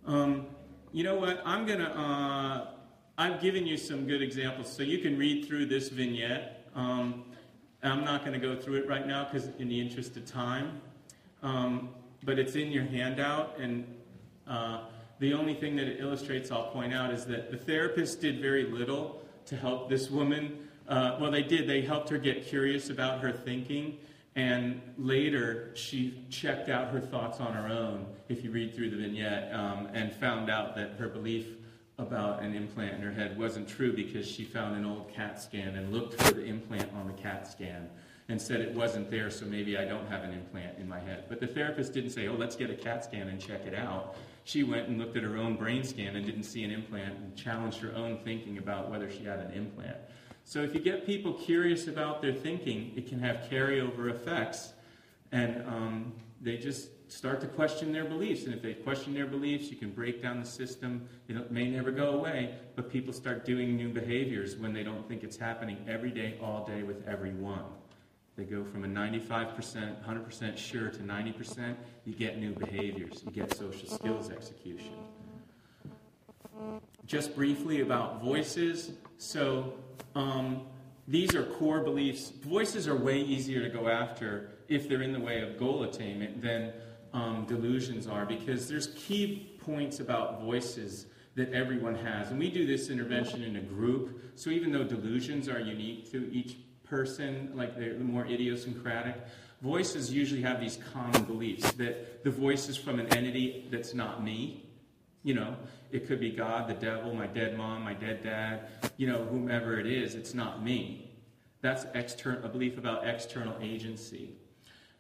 You know what? I've given you some good examples, so you can read through this vignette. I'm not going to go through it right now because in the interest of time, but it's in your handout, and the only thing that it illustrates, I'll point out, is that the therapist did very little to help this woman. Well, they did. They helped her get curious about her thinking, and later she checked out her thoughts on her own, if you read through the vignette, and found out that her belief about an implant in her head wasn't true because she found an old CAT scan and looked for the implant on the CAT scan and said it wasn't there, so maybe I don't have an implant in my head. But the therapist didn't say, oh, let's get a CAT scan and check it out. She went and looked at her own brain scan and didn't see an implant and challenged her own thinking about whether she had an implant. So if you get people curious about their thinking, it can have carryover effects, and they just start to question their beliefs. And if they question their beliefs, you can break down the system. It may never go away, but people start doing new behaviors when they don't think it's happening every day, all day, with everyone. They go from a 95%, 100% sure to 90%. You get new behaviors. You get social skills execution. Just briefly about voices. So these are core beliefs. Voices are way easier to go after if they're in the way of goal attainment than delusions are, because there's key points about voices that everyone has. And we do this intervention in a group, so even though delusions are unique to each person, like they're more idiosyncratic, voices usually have these common beliefs, that the voice is from an entity that's not me. You know, it could be God, the devil, my dead mom, my dead dad, you know, whomever it is, it's not me. That's a belief about external agency.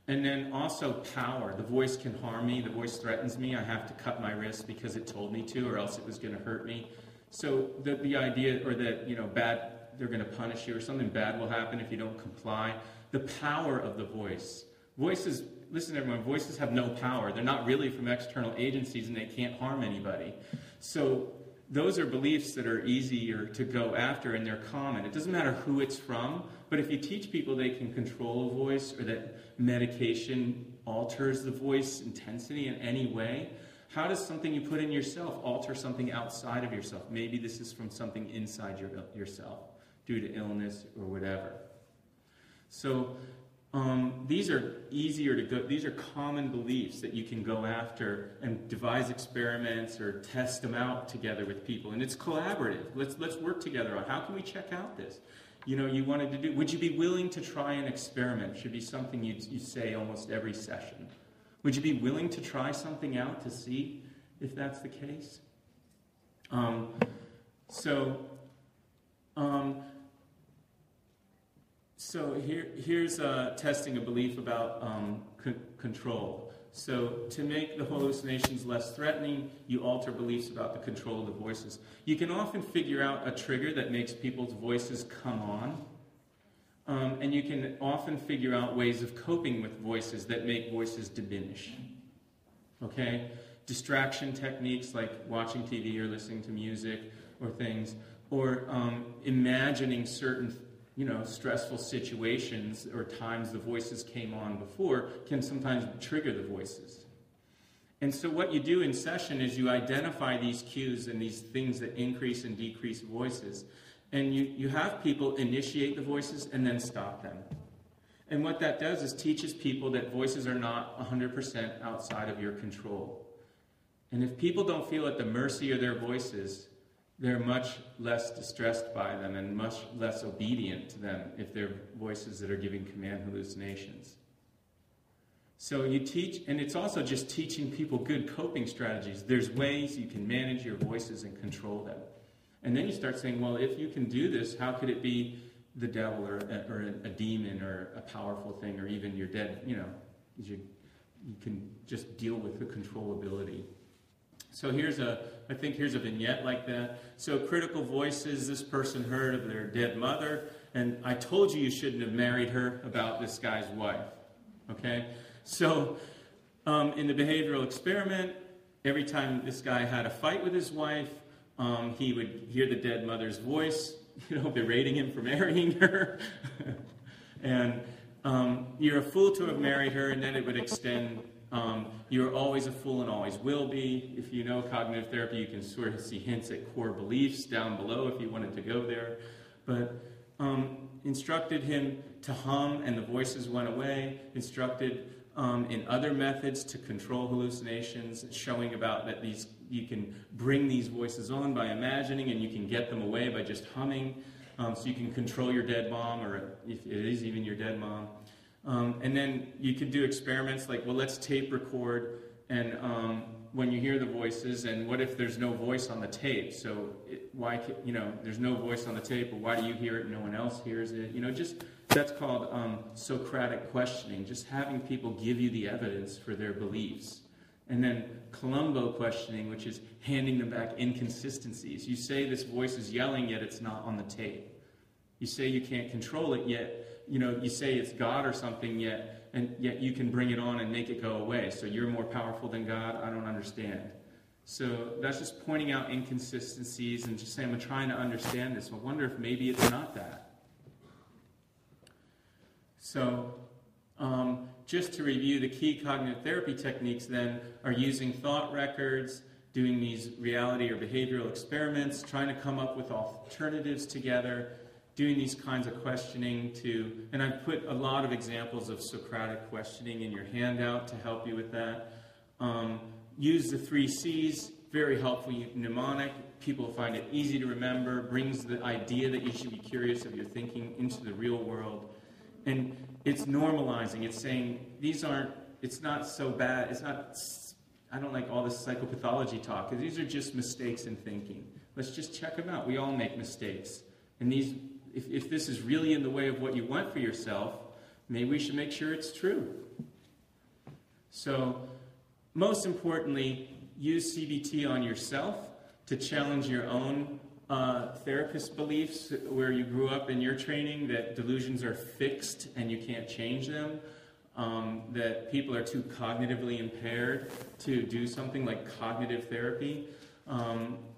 And then also power. The voice can harm me. The voice threatens me. I have to cut my wrist because it told me to, or else it was going to hurt me. So the idea, or that, you know, they're going to punish you, or something bad will happen if you don't comply. The power of the voice. Voices, listen everyone, voices have no power. They're not really from external agencies, and they can't harm anybody. So those are beliefs that are easier to go after, and they're common. It doesn't matter who it's from, but if you teach people they can control a voice, or that medication alters the voice intensity in any way, how does something you put in yourself alter something outside of yourself? Maybe this is from something inside yourself, due to illness or whatever. So these are easier to go, these are common beliefs that you can go after and devise experiments or test them out together with people. And it's collaborative. Let's work together on how can we check out this? You know, you wanted to do, would you be willing to try an experiment? Should be something you say almost every session. Would you be willing to try something out to see if that's the case? So here's testing a belief about control. So to make the hallucinations less threatening, you alter beliefs about the control of the voices. You can often figure out a trigger that makes people's voices come on. And you can often figure out ways of coping with voices that make voices diminish. Okay? Distraction techniques like watching TV or listening to music or things, or imagining certain stressful situations or times the voices came on before can sometimes trigger the voices. And so what you do in session is you identify these cues and these things that increase and decrease voices. And you have people initiate the voices and then stop them. And what that does is teaches people that voices are not 100% outside of your control. And if people don't feel at the mercy of their voices, they're much less distressed by them and much less obedient to them if they're voices that are giving command hallucinations. So you teach, and it's also just teaching people good coping strategies. There's ways you can manage your voices and control them. And then you start saying, well, if you can do this, how could it be the devil or a demon or a powerful thing or even your dead, you can just deal with the controllability. So I think here's a vignette like that. So critical voices, this person heard of their dead mother, and I told you shouldn't have married her about this guy's wife. Okay? So in the behavioral experiment, every time this guy had a fight with his wife, he would hear the dead mother's voice, berating him for marrying her. And you're a fool to have married her, and then it would extend You're always a fool and always will be. If you know cognitive therapy, you can sort of see hints at core beliefs down below if you wanted to go there. But instructed him to hum and the voices went away, instructed in other methods to control hallucinations, showing about that you can bring these voices on by imagining, and you can get them away by just humming. So you can control your dead mom, or if it is even your dead mom. And then you could do experiments like, well, let's tape record, and when you hear the voices, and what if there's no voice on the tape? So there's no voice on the tape, but why do you hear it and no one else hears it? That's called Socratic questioning, just having people give you the evidence for their beliefs. And then Columbo questioning, which is handing them back inconsistencies. You say this voice is yelling, yet it's not on the tape. You say you can't control it, yet, you say it's God or something, yet you can bring it on and make it go away. So you're more powerful than God? I don't understand. So that's just pointing out inconsistencies and just saying, I'm trying to understand this. I wonder if maybe it's not that. So just to review, the key cognitive therapy techniques then are using thought records, doing these reality or behavioral experiments, trying to come up with alternatives together, doing these kinds of questioning and I've put a lot of examples of Socratic questioning in your handout to help you with that. Use the 3 C's, very helpful mnemonic. People find it easy to remember, brings the idea that you should be curious of your thinking into the real world. And it's normalizing. It's saying, it's not so bad. I don't like all this psychopathology talk, because these are just mistakes in thinking. Let's just check them out. We all make mistakes. And if this is really in the way of what you want for yourself, maybe we should make sure it's true. So, most importantly, use CBT on yourself to challenge your own therapist beliefs where you grew up in your training that delusions are fixed and you can't change them, that people are too cognitively impaired to do something like cognitive therapy,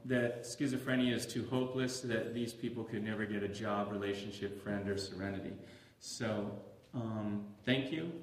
that schizophrenia is too hopeless, that these people could never get a job, relationship, friend, or serenity. So, thank you.